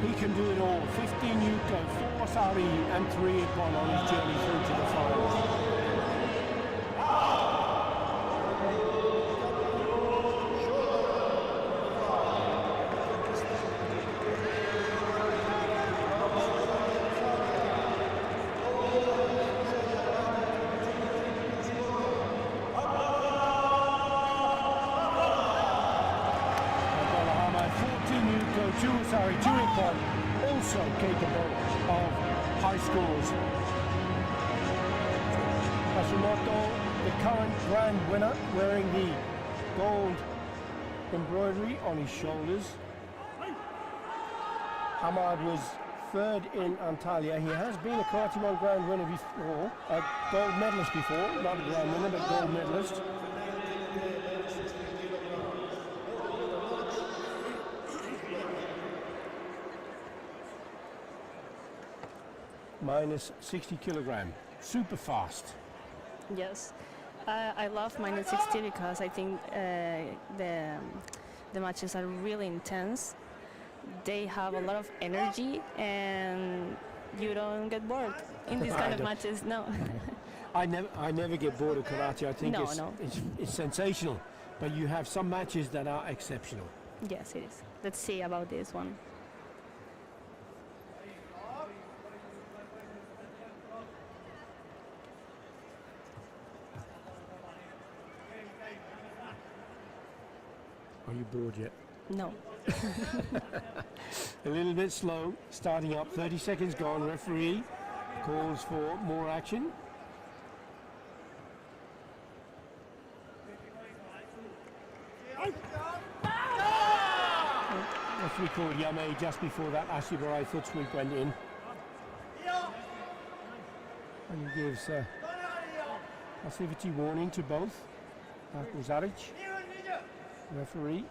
He can do it all. 15 Yuko, 4 Sari and 3 Ippon on his journey through to the finals. Also capable of high scores. Hashimoto, the current grand winner, wearing the gold embroidery on his shoulders. Hammad was third in Antalya. He has been a Karate One grand winner before, a gold medalist before, not a grand winner, but gold medalist. Minus 60 kilogram, super fast. Yes, I love minus 60 because I think the matches are really intense. They have a lot of energy and you don't get bored in these kind of matches. No. I never get bored of karate. I think it's sensational, but you have some matches that are exceptional. Yes, it is. Let's see about this one. Are you bored yet? No. A little bit slow, starting up, 30 seconds gone. Referee calls for more action. Referee called Yame just before that Ashibarai foot sweep went in. And he gives passivity warning to both. Zaric, referee.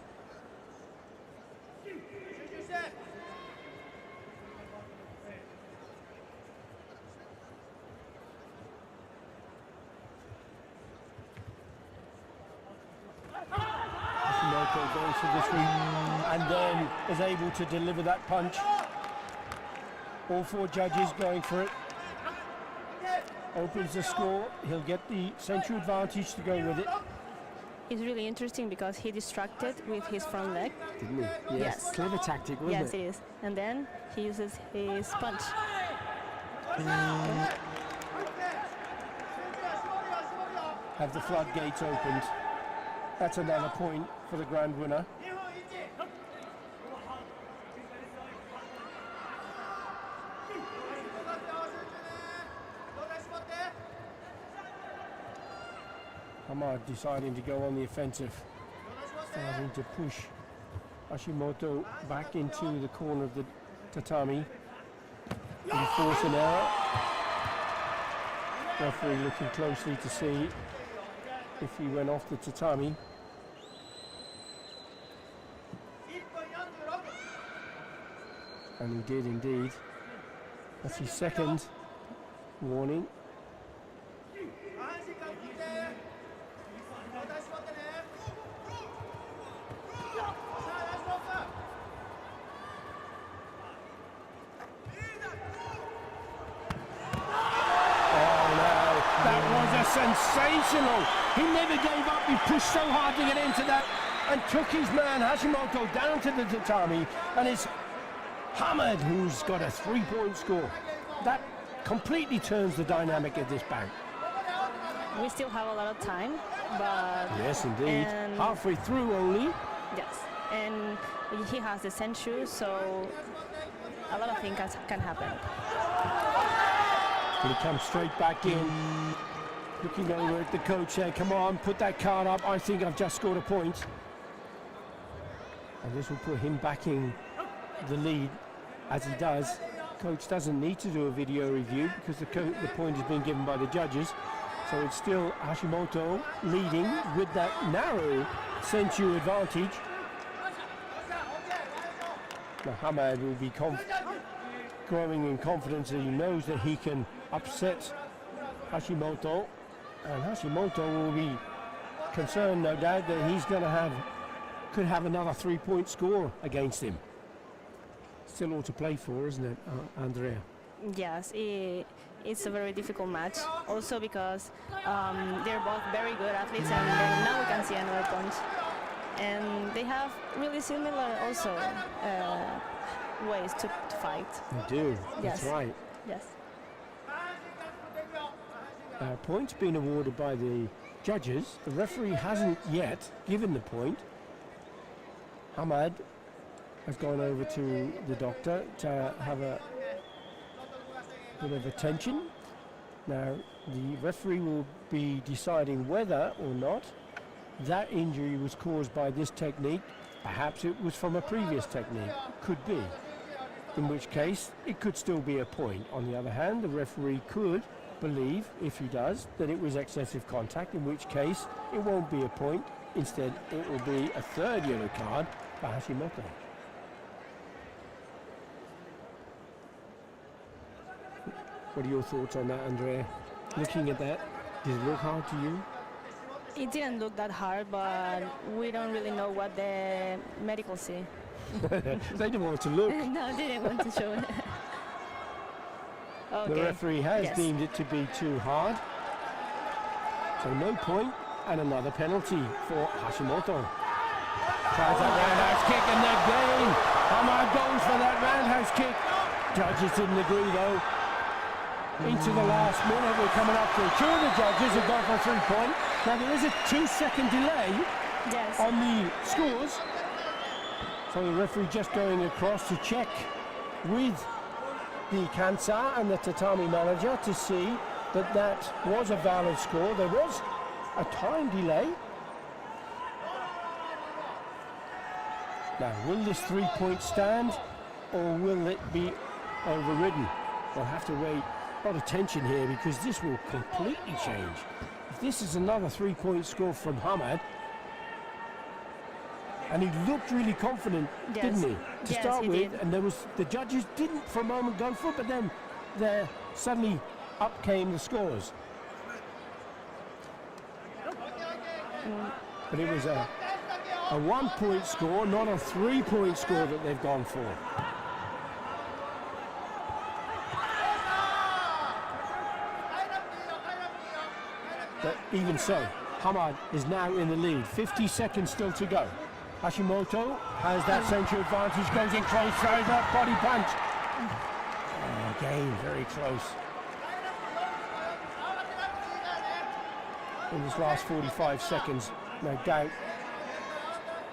Hashimoto goes for this one and then is able to deliver that punch. All four judges going for it. Opens the score. He'll get the century advantage to go with it. It's really interesting because he distracted with his front leg. Didn't he? Yes. Clever tactic, wasn't it? Yes, it is. And then he uses his punch. Have the floodgates opened. That's another point for the grand winner. Hammad deciding to go on the offensive, starting to push Hashimoto back into the corner of the tatami. He force an error. Referee looking closely to see if he went off the tatami. And he did indeed. That's his second warning. Sensational! He never gave up. He pushed so hard to get into that and took his man Hashimoto down to the tatami, and it's Hammad who's got a 3-point score. That completely turns the dynamic of this bout. We still have a lot of time, but yes, indeed. Halfway through only. Yes, and he has the senchu, so a lot of things can happen. He comes straight back in. Looking over at the coach there, come on, put that card up. I think I've just scored a point. And this will put him back in the lead as he does. Coach doesn't need to do a video review because the point has been given by the judges. So it's still Hashimoto leading with that narrow senchu advantage. Now Hammad will be growing in confidence that he knows that he can upset Hashimoto. And Hashimoto will be concerned, no doubt, that he's going to could have another 3-point score against him. still all to play for, isn't it, Andrea? Yes, it's a very difficult match. Also because they're both very good athletes, and now we can see another punch. And they have really similar also ways to fight. They do. That's right. Yes. Points being awarded by the judges. The referee hasn't yet given the point. Hammad has gone over to the doctor to have a bit of attention. Now the referee will be deciding whether or not that injury was caused by this technique. Perhaps it was from a previous technique. Could be. In which case it could still be a point. On the other hand, the referee could believe, if he does, that it was excessive contact, in which case it won't be a point. Instead, it will be a third yellow card for Hashimoto. What are your thoughts on that, Andrea? Looking at that, did it look hard to you? It didn't look that hard, but we don't really know what the medical say. They didn't want to look. No, they didn't want to show it. Okay. The referee has deemed it to be too hard. So no point and another penalty for Hashimoto. Tries that roundhouse kick and they're game. Hammad goes for that roundhouse kick. Judges didn't agree though. Into the last minute, we're coming up to two of the judges have gone for a 3-point. Now there is a 2-second delay on the scores. So the referee just going across to check with the Kansa and the tatami manager to see that that was a valid score. There was a time delay. Now, will this 3-point stand or will it be overridden? We'll have to wait. A lot of tension here because this will completely change. If this is another 3-point score from Hammad, and he looked really confident, didn't he? To start with, did. And there was the judges didn't for a moment go for it, but then there suddenly up came the scores. But it was a 1-point score, not a 3-point score that they've gone for. But even so, Hammad is now in the lead. 50 seconds still to go. Hashimoto has that century advantage, goes in close, throws up, body punch. Oh, again, very close. In this last 45 seconds, no doubt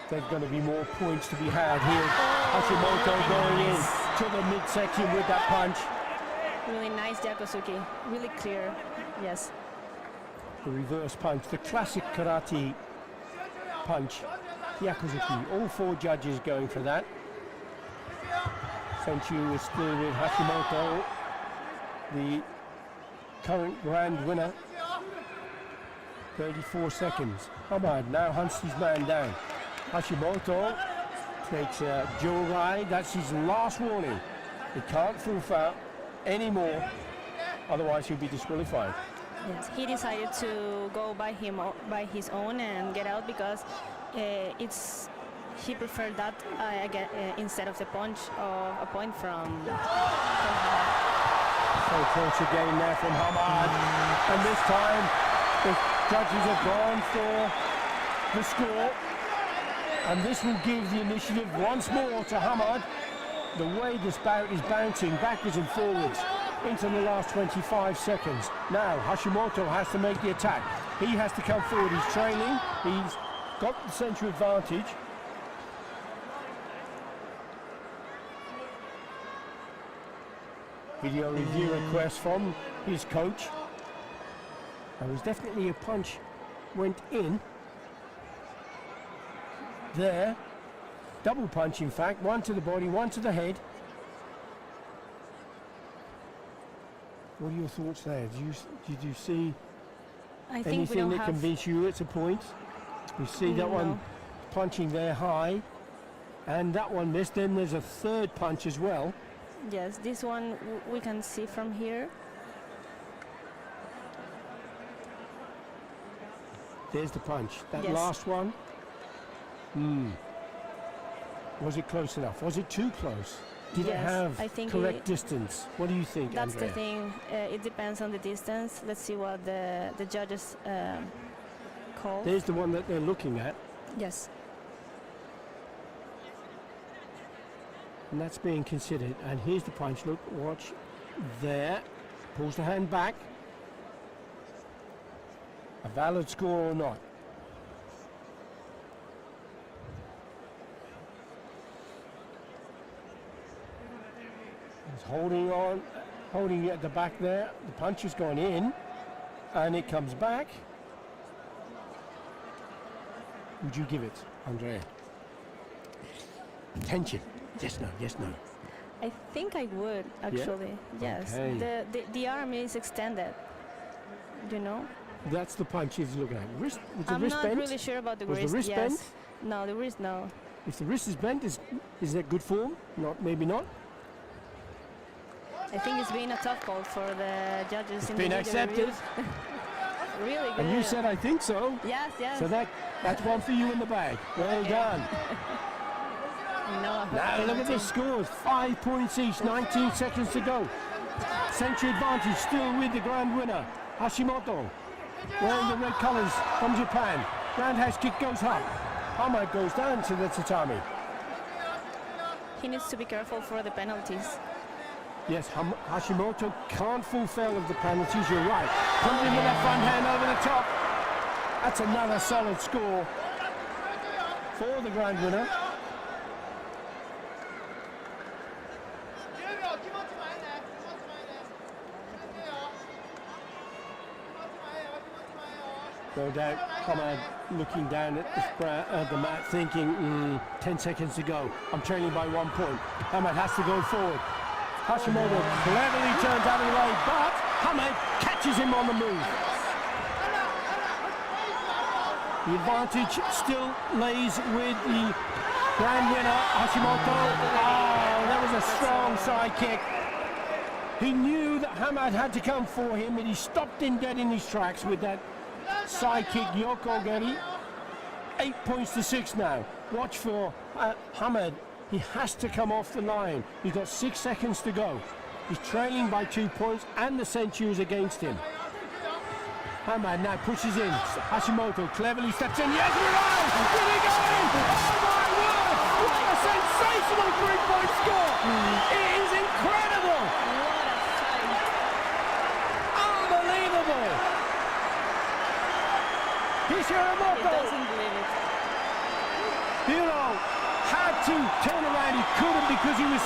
there's going to be more points to be had here. Hashimoto going in to the midsection with that punch. Really nice, Yakosuki. Really clear, yes. The reverse punch, the classic karate punch. Yakosuki, all 4 judges going for that. Senchu is still with Hashimoto, the current grand winner. 34 seconds. Hammad now hunts his man down. Hashimoto takes a joyride. That's his last warning. He can't full foul anymore, otherwise he'll be disqualified. Yes, he decided to go by his own and get out because he preferred that instead of the punch or a point from Hammad. So close again there from Hammad, and this time the judges have gone for the score, and this will give the initiative once more to Hammad. The way this bout is bouncing backwards and forwards into the last 25 seconds. Now Hashimoto has to make the attack. He has to come forward. He's trailing. He's got the central advantage. Video review request from his coach. There was definitely a punch went in there. Double punch, in fact. One to the body, one to the head. What are your thoughts there? Did you see anything that convince you it's a point? You see that one punching there high, and that one missed. Then there's a third punch as well. Yes, this one we can see from here. There's the punch. That last one. Was it close enough? Was it too close? Did it Yes, have I think correct distance? What do you think, that's the Andrea? thing. It depends on the distance. Let's see what the judges call. There's the one that they're looking at, Yes. and that's being considered. And here's the punch. Look, watch there. Pulls the hand back. A valid score or not? He's holding on, holding it at the back there. The punch has gone in, and it comes back. Would you give it, Andrea? Tension. Yes, no, yes, no. I think I would actually. Yes. Okay. The arm is extended. You know. That's the punch he's looking at. Wrist, was the I'm wrist not bent? really sure about the Was the wrist. wrist Yes. bent? No, the wrist no. If the wrist is bent, is that good form? Not, maybe not. I think it's been a tough call for the judges. It's in been the video accepted. reviews. Really good. And you said, I think so. Yes, yes. So that's one for you in the bag. Well done. No, Now look at the scores. 5 points each, 19 seconds to go. Century advantage still with the grand winner, Hashimoto. Wearing the red colours from Japan. Roundhouse kick goes up. Hammad goes down to the tatami. He needs to be careful for the penalties. Yes, Hashimoto can't fall foul of the penalties, you're right. Comes in with that front hand over the top. That's another solid score for the grand winner. No doubt, Hammad looking down at the mat thinking, 10 seconds to go. I'm trailing by 1 point. Hammad has to go forward. Hashimoto cleverly turns out of the way, but Hammad catches him on the move. The advantage still lays with the grand winner, Hashimoto. Oh, that was a strong side kick. He knew that Hammad had to come for him, and he stopped him dead in his tracks with that side kick, Yoko Geri. 8 points to 6 now. Watch for Hammad. He has to come off the line. He's got 6 seconds to go. He's trailing by 2 points, and the century is against him. Hammad now pushes in. Hashimoto cleverly steps in. Yes, we're on! Did he go in? Oh my word! What a sensational 3-point score! It is incredible! What a fight! Unbelievable! He Hashimoto, doesn't believe it. you know, had to turn around. He couldn't because he was